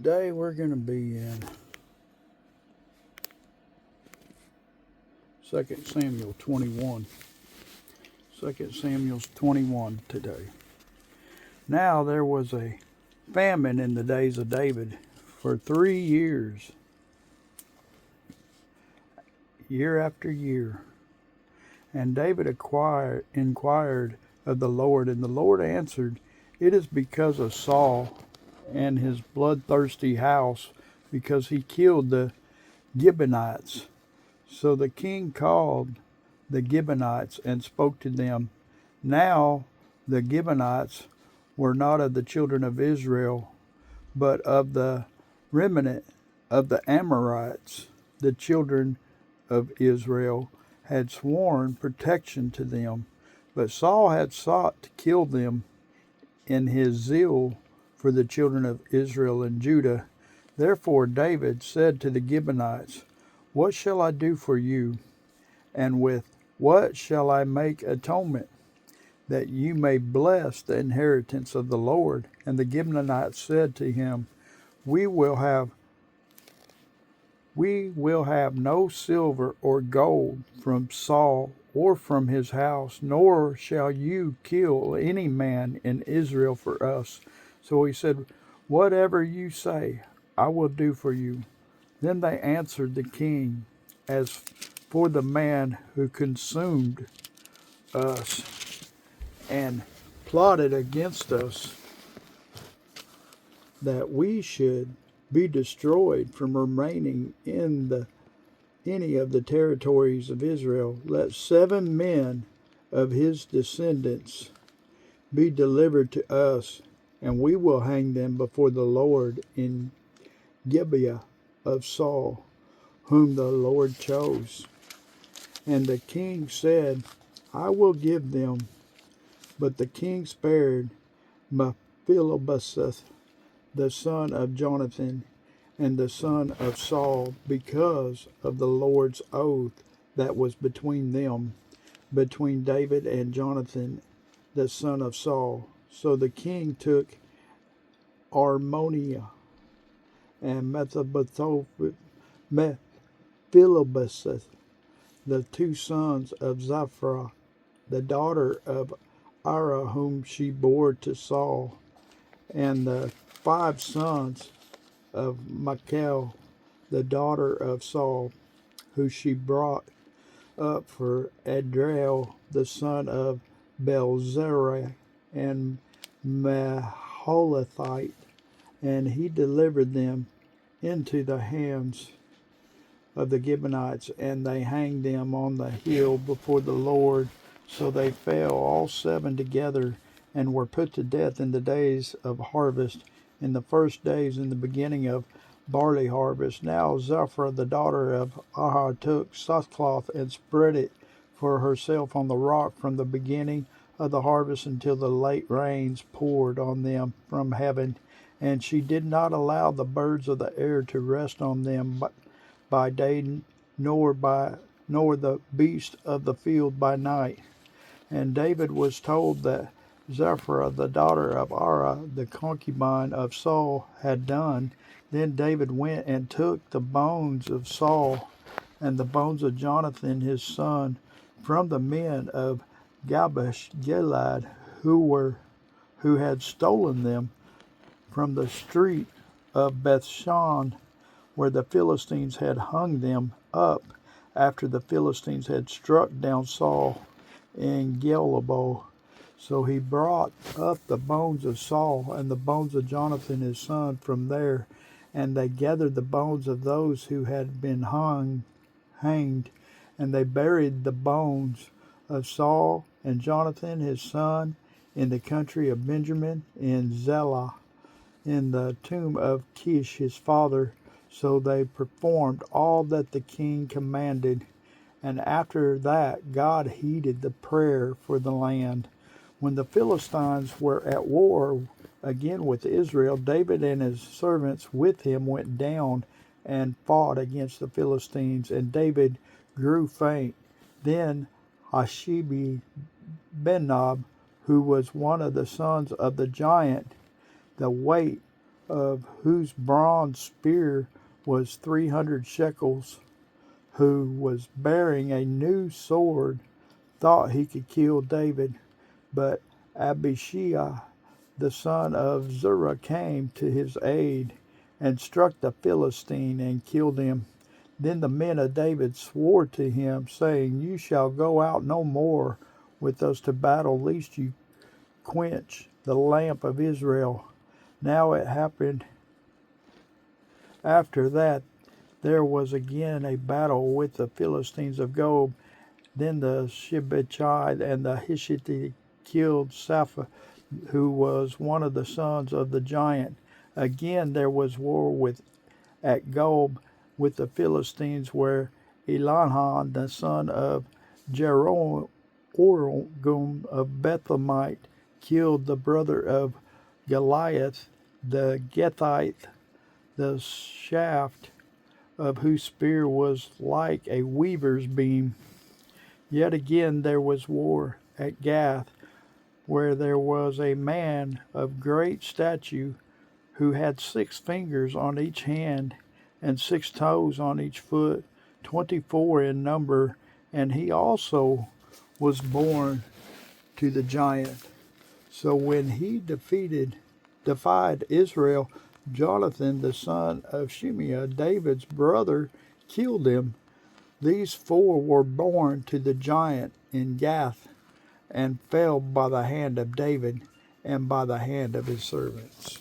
Today we're going to be in 2 Samuel 21. 2 Samuel 21 today. Now there was a famine in the days of David for 3 years, year after year. And David inquired of the Lord, and the Lord answered, "It is because of Saul and his bloodthirsty house, because he killed the Gibeonites." So the king called the Gibeonites and spoke to them. Now the Gibeonites were not of the children of Israel, but of the remnant of the Amorites. The children of Israel had sworn protection to them, but Saul had sought to kill them in his zeal for the children of Israel and Judah. Therefore David said to the Gibeonites, "What shall I do for you? And with what shall I make atonement, that you may bless the inheritance of the Lord?" And the Gibeonites said to him, We will have no silver or gold from Saul or from his house, nor shall you kill any man in Israel for us. So he said, "Whatever you say, I will do for you." Then they answered the king, "As for the man who consumed us and plotted against us, that we should be destroyed from remaining in any of the territories of Israel, let 7 men of his descendants be delivered to us, and we will hang them before the Lord in Gibeah of Saul, whom the Lord chose." And the king said, "I will give them." But the king spared Mephibosheth, the son of Jonathan, and the son of Saul, because of the Lord's oath that was between them, between David and Jonathan, the son of Saul. So the king took Armoniah and Mephibosheth, the 2 sons of Zephra, the daughter of Ara, whom she bore to Saul, and the 5 sons of Michal, the daughter of Saul, who she brought up for Adriel, the son of Belzerah, and Maholathite, and he delivered them into the hands of the Gibeonites, and they hanged them on the hill before the Lord. So they fell all 7 together, and were put to death in the days of harvest, in the first days in the beginning of barley harvest. Now Zephra, the daughter of Aha, took sackcloth and spread it for herself on the rock from the beginning of the harvest until the late rains poured on them from heaven. And she did not allow the birds of the air to rest on them by day, nor the beast of the field by night. And David was told that Zephra, the daughter of Ara, the concubine of Saul, had done. Then David went and took the bones of Saul and the bones of Jonathan his son from the men of Jabesh Gilead, who had stolen them from the street of Bethshan, where the Philistines had hung them up after the Philistines had struck down Saul in Gilboa. So he brought up the bones of Saul and the bones of Jonathan his son from there, and they gathered the bones of those who had been hanged, and they buried the bones of Saul and Jonathan his son in the country of Benjamin, in Zelah, in the tomb of Kish his father. So they performed all that the king commanded. And after that God heeded the prayer for the land. When the Philistines were at war again with Israel, David and his servants with him went down and fought against the Philistines, and David grew faint. Then Hashebi-Benob, who was one of the sons of the giant, the weight of whose bronze spear was 300 shekels, who was bearing a new sword, thought he could kill David. But Abishai, the son of Zerah, came to his aid and struck the Philistine and killed him. Then the men of David swore to him, saying, You shall go out no more with us to battle, lest you quench the lamp of Israel. Now it happened after that there was again a battle with the Philistines of Gob. Then the Shibachai and the Hittite killed Sapha, who was one of the sons of the giant. Again there was war at Gob with the Philistines, where Elhanan, the son of Jeroham of Bethlehemite, killed the brother of Goliath, the Gethite, the shaft of whose spear was like a weaver's beam. Yet again there was war at Gath, where there was a man of great stature, who had 6 fingers on each hand, and 6 toes on each foot, 24 in number, and he also was born to the giant. So when he defied Israel, Jonathan, the son of Shimei, David's brother, killed him. These 4 were born to the giant in Gath, and fell by the hand of David and by the hand of his servants.